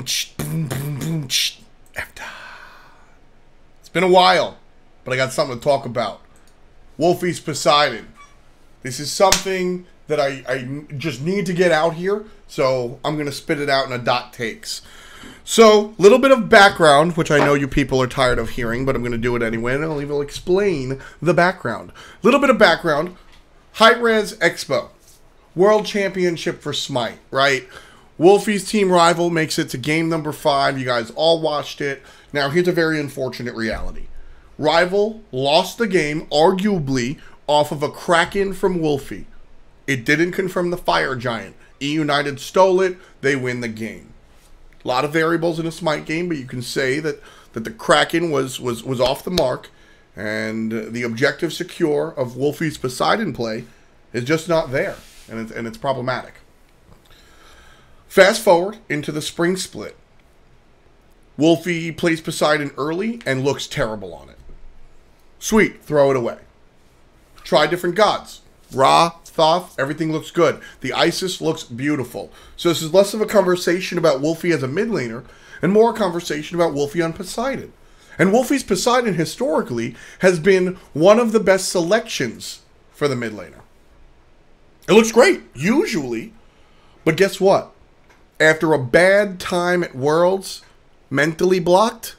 It's been a while, but I got something to talk about. Wlfy's Poseidon. This is something that I just need to get out here, so I'm going to spit it out in a dot takes. So, little bit of background, which I know you people are tired of hearing, but I'm going to do it anyway, and I'll even explain the background. Little bit of background. High-Res Expo. World Championship for Smite, right? Wlfy's team rival makes it to game number 5. You guys all watched it. Now, here's a very unfortunate reality. Rival lost the game, arguably, off of a Kraken from Wlfy. It didn't confirm the Fire Giant. E-United stole it. They win the game. A lot of variables in a Smite game, but you can say that the Kraken was off the mark, and the objective secure of Wlfy's Poseidon play is just not there, and it's problematic. Fast forward into the spring split. Wlfy plays Poseidon early and looks terrible on it. Sweet, throw it away. Try different gods. Ra, Thoth, everything looks good. The Isis looks beautiful. So this is less of a conversation about Wlfy as a mid laner and more a conversation about Wlfy on Poseidon. And Wlfy's Poseidon historically has been one of the best selections for the mid laner. It looks great, usually. But guess what? After a bad time at Worlds, mentally blocked,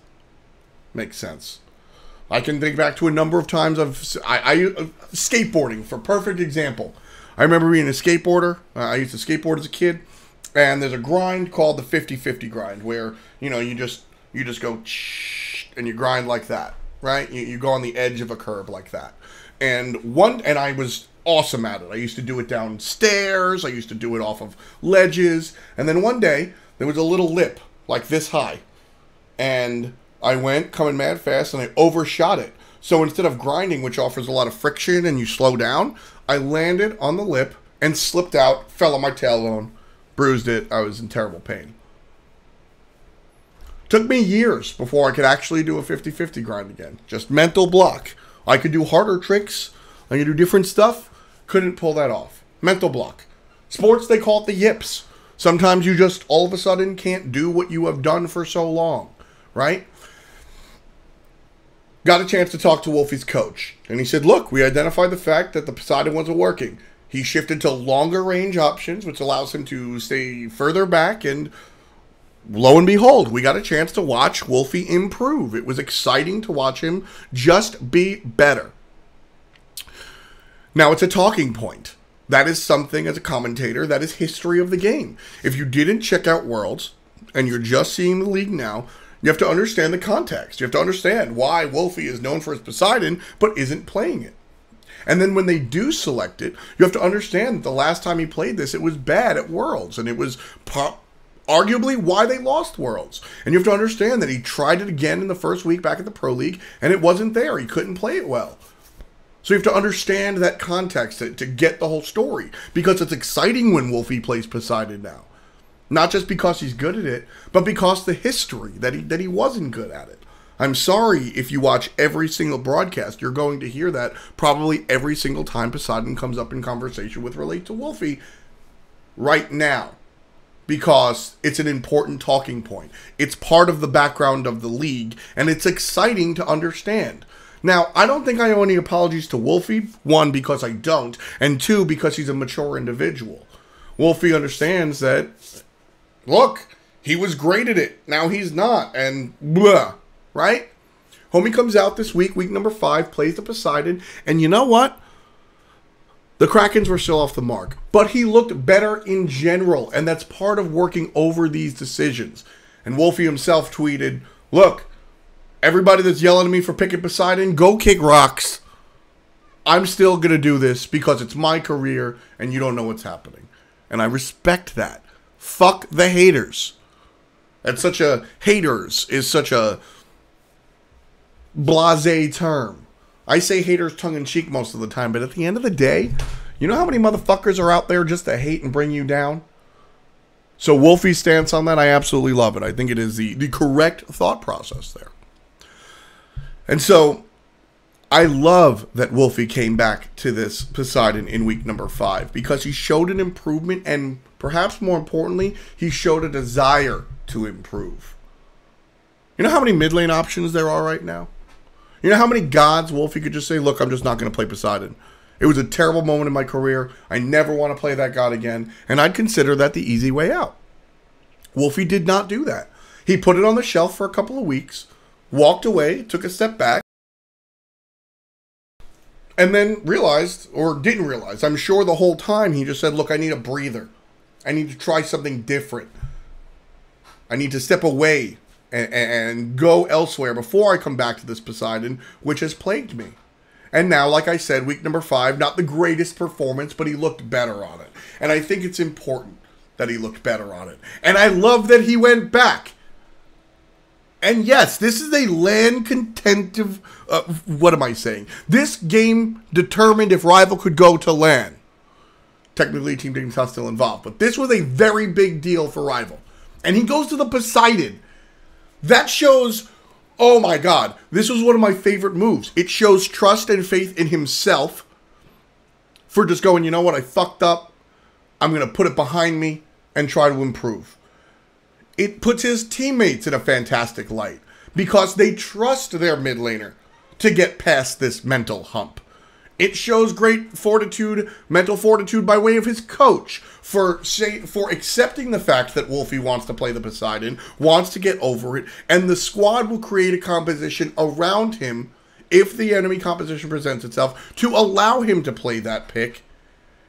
makes sense. I can think back to a number of times of skateboarding, for perfect example. I remember being a skateboarder. I used to skateboard as a kid, and there's a grind called the 50-50 grind, where you just go and you grind like that, right? You go on the edge of a curb like that, and I was awesome at it. I used to do it downstairs. I used to do it off of ledges, and then one day there was a little lip like this high, and I went coming mad fast and I overshot it. So instead of grinding, which offers a lot of friction and you slow down, I landed on the lip and slipped out, fell on my tailbone, bruised it. I was in terrible pain. Took me years before I could actually do a 50-50 grind again. Just mental block. I could do harder tricks. I could do different stuff. Couldn't pull that off. Mental block. Sports, they call it the yips. Sometimes you just all of a sudden can't do what you have done for so long, right? Got a chance to talk to Wlfy's coach, and he said, look, we identified the fact that the Poseidon wasn't working. He shifted to longer range options, which allows him to stay further back, and lo and behold, we got a chance to watch Wlfy improve. It was exciting to watch him just be better. Now, it's a talking point. That is something, as a commentator, that is history of the game. If you didn't check out Worlds, and you're just seeing the league now, you have to understand the context. You have to understand why Wlfy is known for his Poseidon, but isn't playing it. And then when they do select it, you have to understand that the last time he played this, it was bad at Worlds. And it was arguably why they lost Worlds. And you have to understand that he tried it again in the first week back at the Pro League, and it wasn't there. He couldn't play it well. So you have to understand that context to get the whole story. Because it's exciting when Wlfy plays Poseidon now. Not just because he's good at it, but because the history that he wasn't good at it. I'm sorry if you watch every single broadcast, you're going to hear that probably every single time Poseidon comes up in conversation with relate to Wlfy right now. Because it's an important talking point. It's part of the background of the league, and it's exciting to understand. Now, I don't think I owe any apologies to Wlfy. 1, because I don't, and 2, because he's a mature individual. Wlfy understands that, look, he was great at it. Now he's not. And blah, right? Homie comes out this week, week number 5, plays the Poseidon. And you know what? The Krakens were still off the mark. But he looked better in general. And that's part of working over these decisions. And Wlfy himself tweeted, look, everybody that's yelling at me for picking Poseidon, go kick rocks. I'm still going to do this because it's my career and you don't know what's happening. And I respect that. Fuck the haters. Haters is such a blasé term. I say haters tongue-in-cheek most of the time, but at the end of the day, you know how many motherfuckers are out there just to hate and bring you down? So Wlfy's stance on that, I absolutely love it. I think it is the correct thought process there. And so I love that Wlfy came back to this Poseidon in week number 5 because he showed an improvement and perhaps more importantly, he showed a desire to improve. You know how many mid lane options there are right now? You know how many gods Wlfy could just say, look, I'm just not going to play Poseidon. It was a terrible moment in my career. I never want to play that god again. And I'd consider that the easy way out. Wlfy did not do that. He put it on the shelf for a couple of weeks, walked away, took a step back, and then realized, or didn't realize, I'm sure the whole time he just said, look, I need a breather. I need to try something different. I need to step away and go elsewhere before I come back to this Poseidon, which has plagued me. And now, like I said, week number 5, not the greatest performance, but he looked better on it. And I think it's important that he looked better on it. And I love that he went back. And yes, this is a LAN contentive... what am I saying? This game determined if Rival could go to LAN. Technically, Team Dignitas still involved. But this was a very big deal for Rival. And he goes to the Poseidon. That shows... Oh my god, this was one of my favorite moves. It shows trust and faith in himself for just going, you know what, I fucked up. I'm going to put it behind me and try to improve. It puts his teammates in a fantastic light because they trust their mid laner to get past this mental hump. It shows great fortitude, mental fortitude by way of his coach for accepting the fact that Wlfy wants to play the Poseidon, wants to get over it, and the squad will create a composition around him if the enemy composition presents itself to allow him to play that pick.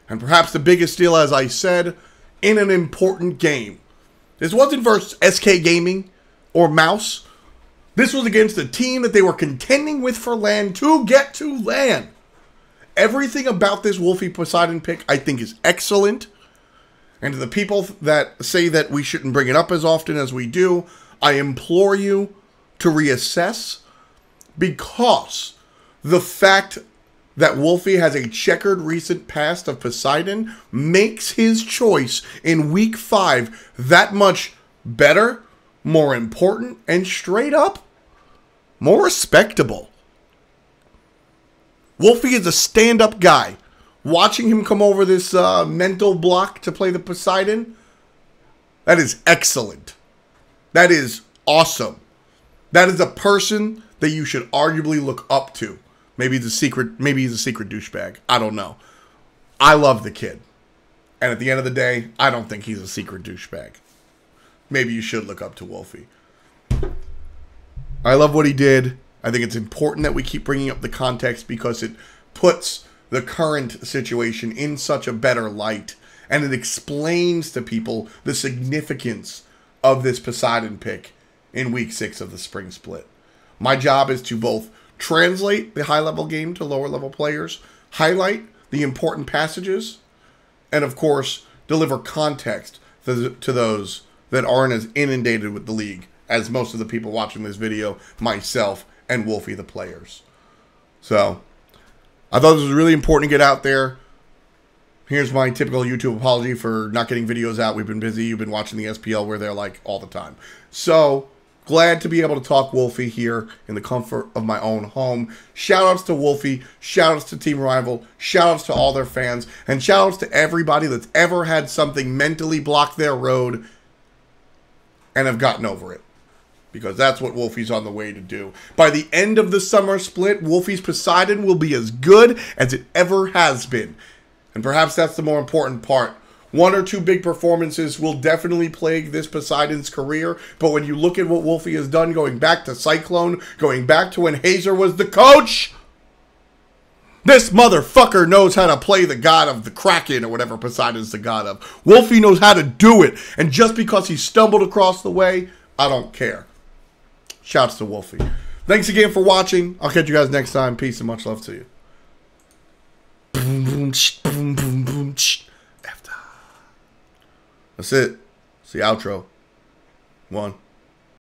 And perhaps the biggest deal, as I said, in an important game. This wasn't versus SK Gaming or Mouse. This was against a team that they were contending with for LAN to get to LAN. Everything about this Wlfy Poseidon pick, I think, is excellent. And to the people that say that we shouldn't bring it up as often as we do, I implore you to reassess, because the fact that Wlfy has a checkered recent past of Poseidon makes his choice in week 5 that much better, more important, and straight up more respectable. Wlfy is a stand-up guy. Watching him come over this mental block to play the Poseidon, that is excellent. That is awesome. That is a person that you should arguably look up to. Maybe he's a secret douchebag. I don't know. I love the kid. And at the end of the day, I don't think he's a secret douchebag. Maybe you should look up to Wlfy. I love what he did. I think it's important that we keep bringing up the context because it puts the current situation in such a better light. And it explains to people the significance of this Poseidon pick in week 6 of the spring split. My job is to both translate the high-level game to lower-level players, highlight the important passages, and, of course, deliver context to those that aren't as inundated with the league as most of the people watching this video, myself, and Wlfy the players. So, I thought this was really important to get out there. Here's my typical YouTube apology for not getting videos out. We've been busy. You've been watching the SPL. We're there like all the time. So, glad to be able to talk Wlfy here in the comfort of my own home. Shoutouts to Wlfy. Shoutouts to Team Rival. Shoutouts to all their fans. And shoutouts to everybody that's ever had something mentally block their road and have gotten over it. Because that's what Wlfy's on the way to do. By the end of the summer split, Wlfy's Poseidon will be as good as it ever has been. And perhaps that's the more important part. 1 or 2 big performances will definitely plague this Poseidon's career. But when you look at what Wlfy has done, going back to Cyclone, going back to when Hazer was the coach, this motherfucker knows how to play the god of the Kraken or whatever Poseidon's the god of. Wlfy knows how to do it. And just because he stumbled across the way, I don't care. Shouts to Wlfy. Thanks again for watching. I'll catch you guys next time. Peace and much love to you. Boom, boom, boom, boom, boom, after. That's it. It's the outro. 1.